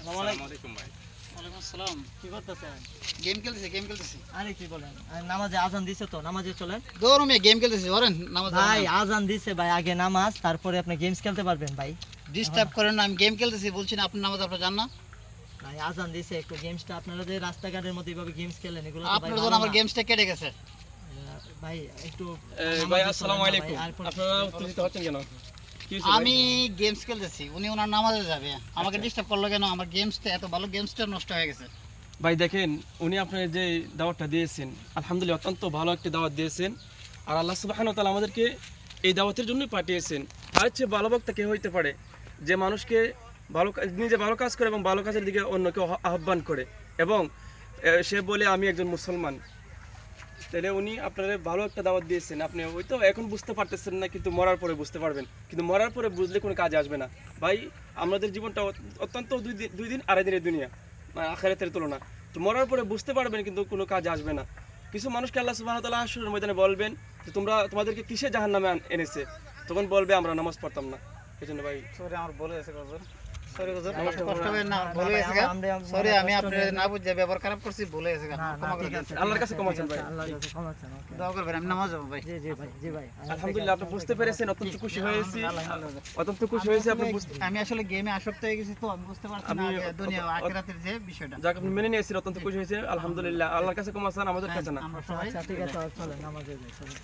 আসসালামু আলাইকুম ভাই। ওয়ালাইকুম আসসালাম। কি করতেছেন? গেম খেলতেছি। আরে কি বলেন? নামাজে আজান দিছে তো, নামাজে চলেন। গরমে গেম খেলতেছি, ওরেন নামাজ ভাই আজান দিছে ভাই, আগে নামাজ, তারপরে আপনি গেমস খেলতে পারবেন ভাই। ডিস্টার্ব করেন না, আমি গেম খেলতেছি বলছি না, আপনি নামাজ আপনারা জান না? ভাই আজান দিছে, একটু গেমসটা আপনারা যে রাস্তাঘাটের মধ্যে এইভাবে গেমস খেলেন এগুলো তো ভাই আপনার ভালো জন্য আমার না। গেমসটা কেটে গেছে। ভাই একটু ভাই নামাজে আসসালামু চলেন না আলাইকুম। ভাই, আর কোনো- আপনারা উত্তেজিত হচ্ছেন কেন? কি হয়েছে আমি গেমস খেলতেছি, উনি ওনার নামাজে যাবে, আমাকে ডিস্টার্ব করলো কেন? আমার গেমসটা এত ভালো, গেমসটা নষ্ট হয়ে গেছে। ভাই দেখেন, উনি আপনার যে দাওয়াতটা দিয়েছেন, আলহামদুলিল্লাহ অত্যন্ত ভালো একটি দাওয়াত দিয়েছেন। আর আল্লাহ সুবহানাহু ওয়া তাআলা আমাদেরকে এই দাওয়াতের জন্যই পাঠিয়েছেন। আর হচ্ছে ভালো বক্তা কে হইতে পারে যে মানুষকে নিজে ভালো কাজ করে এবং ভালো কাজের দিকে অন্যকে আহ্বান করে, এবং সে বলে আমি একজন মুসলমান। তাহলে উনি আপনারা ভালো একটা দাওয়াত দিয়েছেন। আপনি ওই তো এখন বুঝতে পারতেছেন না, কিন্তু মরার পরে বুঝতে পারবেন। কিন্তু মরার পরে বুঝলে কোনো কাজে আসবে না ভাই। আমাদের জীবনটা অত্যন্ত দুই দিন আড়াই দিনের দুনিয়া, আখিরাতের তুলনা। তো মরার পরে বুঝতে পারবেন, কিন্তু কোনো কাজে আসবে না। কিছু মানুষকে আল্লাহ সুবহানাহু ওয়া তাআলা হাশরের ময়দানে বলবেন যে তোমাদেরকে কিসে জাহান্নামে এনেছে, তখন বলবে আমরা নামাজ পড়তাম না। এই জন্য ভাই সরি, আমার ভুল হয়েছে গজর। সরি গজর, নমস্কার, কষ্ট হবে না, না, ভুল ভাই, হয়েছে গা। আমরা- সরি, আমি কষ্ট আপনার নেই। না বুঝে ব্যবহার খারাপ করছি, ভুল হয়েছে গা। না, না, ক্ষমা করে ঠিক দেন। আছে, আল্লাহর ঠিক কাছে আছে, ক্ষমা ঠিক চান আছে, ভাই। আল্লাহর কাছে ক্ষমা চান, ওকে। দোয়া করবেন, আমি নামাজ যাবো ভাই। জি জি ভাই, জি ভাই। আলহামদুলিল্লাহ আপনি বুঝতে পেরেছেন, অত্যন্ত খুশি হয়েছি। অত্যন্ত খুশি হয়েছে আপনি বুঝতে, আমি আসলে গেমে আসক্ত হয়ে গেছি, তো আমি বুঝতে পারছি না যে দুনিয়া ও আখিরাতের যে বিষয়টা। যাক আপনি মেনে নিয়েছেন, অত্যন্ত খুশি হয়েছে। আলহামদুলিল্লাহ, আল্লাহর কাছে ক্ষমা চান, আমাদের কাছে না। আমরা সবাই আচ্ছা ঠিক আছে, চলেন নামাজে যাই, চলেন।